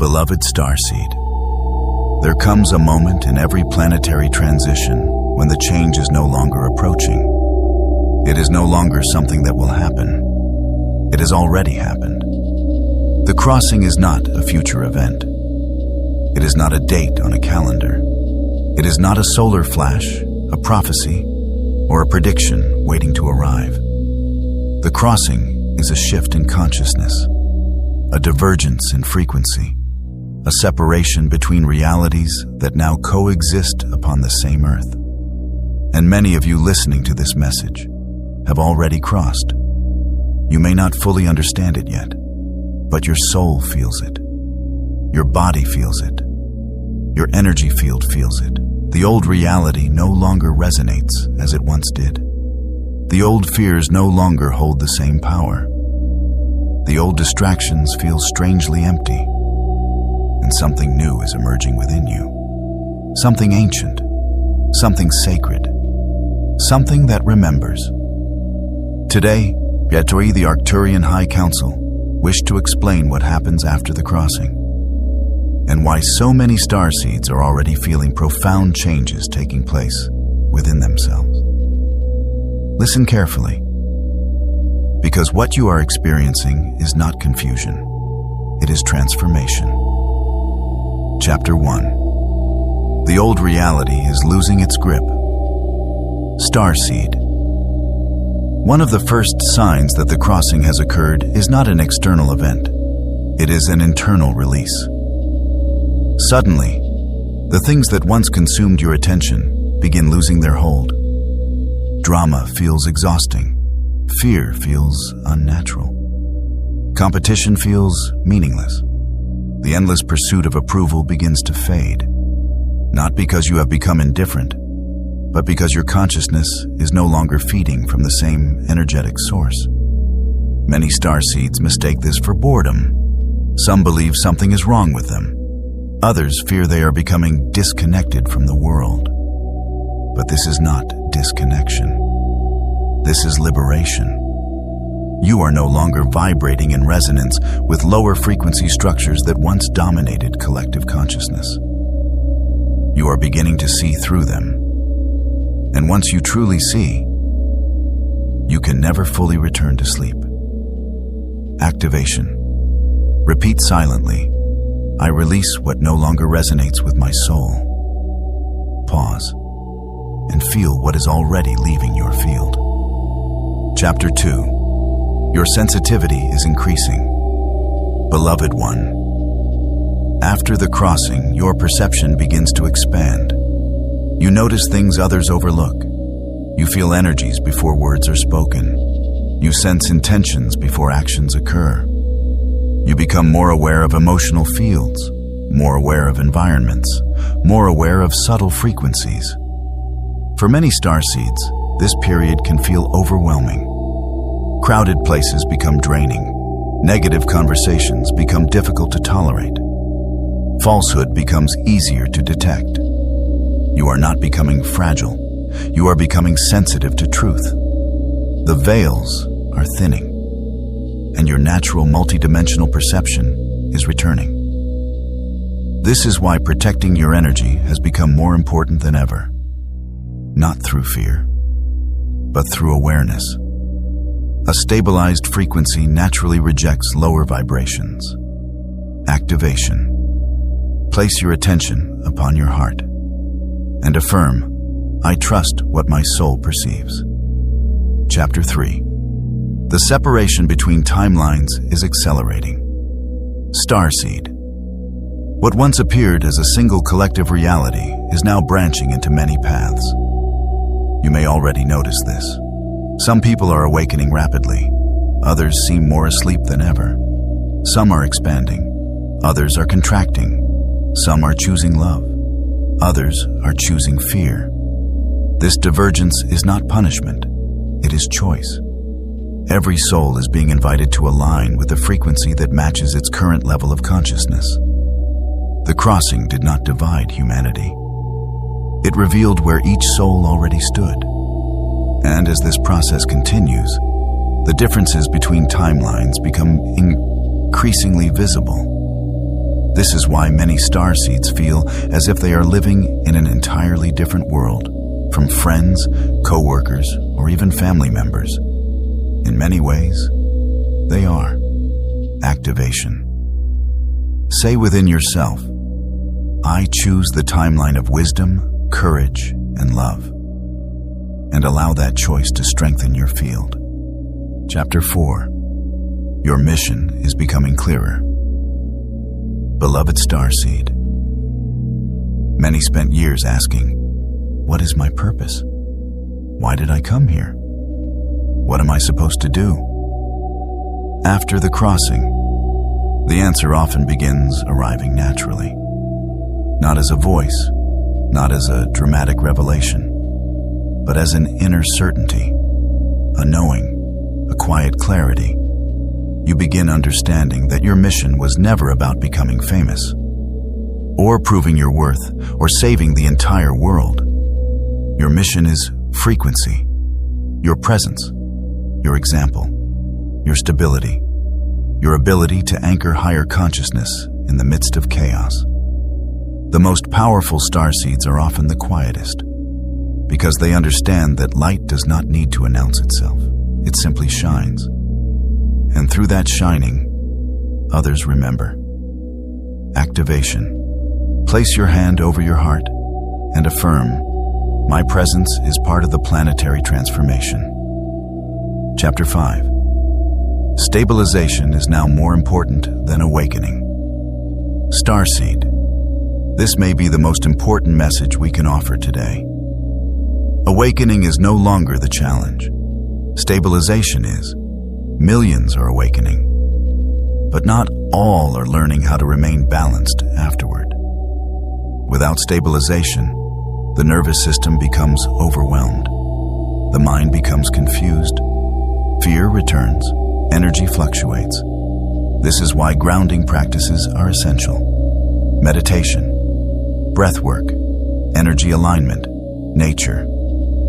Beloved Starseed, there comes a moment in every planetary transition when the change is no longer approaching. It is no longer something that will happen. It has already happened. The crossing is not a future event. It is not a date on a calendar. It is not a solar flash, a prophecy, or a prediction waiting to arrive. The crossing is a shift in consciousness, a divergence in frequency, a separation between realities that now coexist upon the same earth. And many of you listening to this message have already crossed. You may not fully understand it yet, but your soul feels it. Your body feels it. Your energy field feels it. The old reality no longer resonates as it once did. The old fears no longer hold the same power. The old distractions feel strangely empty, and something new is emerging within you. Something ancient, something sacred, something that remembers. Today, Aetheric, the Arcturian High Council, wish to explain what happens after the crossing, and why so many Starseeds are already feeling profound changes taking place within themselves. Listen carefully, because what you are experiencing is not confusion, it is transformation. Chapter 1. The old reality is losing its grip. Starseed. One of the first signs that the crossing has occurred is not an external event. It is an internal release. Suddenly, the things that once consumed your attention begin losing their hold. Drama feels exhausting. Fear feels unnatural. Competition feels meaningless. The endless pursuit of approval begins to fade, not because you have become indifferent, but because your consciousness is no longer feeding from the same energetic source. Many Starseeds mistake this for boredom. Some believe something is wrong with them. Others fear they are becoming disconnected from the world. But this is not disconnection. This is liberation. You are no longer vibrating in resonance with lower frequency structures that once dominated collective consciousness. You are beginning to see through them. And once you truly see, you can never fully return to sleep. Activation. Repeat silently. I release what no longer resonates with my soul. Pause and feel what is already leaving your field. Chapter 2. Your sensitivity is increasing. Beloved one. After the crossing, your perception begins to expand. You notice things others overlook. You feel energies before words are spoken. You sense intentions before actions occur. You become more aware of emotional fields, more aware of environments, more aware of subtle frequencies. For many Starseeds, this period can feel overwhelming. Crowded places become draining. Negative conversations become difficult to tolerate. Falsehood becomes easier to detect. You are not becoming fragile. You are becoming sensitive to truth. The veils are thinning, and your natural multidimensional perception is returning. This is why protecting your energy has become more important than ever. Not through fear, but through awareness. A stabilized frequency naturally rejects lower vibrations. Activation. Place your attention upon your heart and affirm, I trust what my soul perceives. Chapter 3. The separation between timelines is accelerating. Starseed. What once appeared as a single collective reality is now branching into many paths. You may already notice this. Some people are awakening rapidly. Others seem more asleep than ever. Some are expanding. Others are contracting. Some are choosing love. Others are choosing fear. This divergence is not punishment. It is choice. Every soul is being invited to align with the frequency that matches its current level of consciousness. The crossing did not divide humanity. It revealed where each soul already stood. And as this process continues, the differences between timelines become increasingly visible. This is why many Starseeds feel as if they are living in an entirely different world, from friends, co-workers, or even family members. In many ways, they are. Activation. Say within yourself, I choose the timeline of wisdom, courage, and love. And allow that choice to strengthen your field. Chapter 4. Your mission is becoming clearer. Beloved Starseed, many spent years asking, what is my purpose? Why did I come here? What am I supposed to do? After the crossing, the answer often begins arriving naturally. Not as a voice, not as a dramatic revelation, but as an inner certainty, a knowing, a quiet clarity. You begin understanding that your mission was never about becoming famous, or proving your worth, or saving the entire world. Your mission is frequency, your presence, your example, your stability, your ability to anchor higher consciousness in the midst of chaos. The most powerful starseeds are often the quietest, because they understand that light does not need to announce itself. It simply shines. And through that shining, others remember. Activation. Place your hand over your heart and affirm, my presence is part of the planetary transformation. Chapter 5. Stabilization is now more important than awakening. Starseed. This may be the most important message we can offer today. Awakening is no longer the challenge. Stabilization is. Millions are awakening, but not all are learning how to remain balanced afterward. Without stabilization, the nervous system becomes overwhelmed. The mind becomes confused. Fear returns. Energy fluctuates. This is why grounding practices are essential. Meditation, breathwork, energy alignment, nature,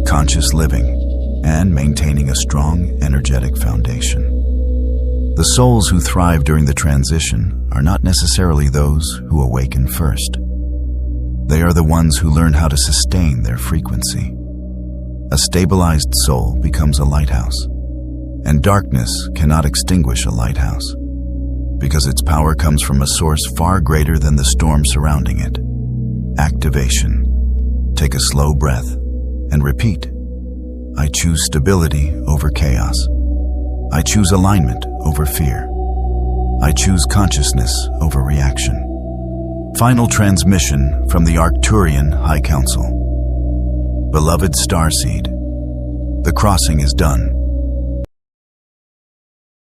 conscious living, and maintaining a strong, energetic foundation. The souls who thrive during the transition are not necessarily those who awaken first. They are the ones who learn how to sustain their frequency. A stabilized soul becomes a lighthouse, and darkness cannot extinguish a lighthouse, because its power comes from a source far greater than the storm surrounding it. Activation. Take a slow breath and repeat. I choose stability over chaos. I choose alignment over fear. I choose consciousness over reaction. Final transmission from the Arcturian High Council. Beloved Starseed, the crossing is done.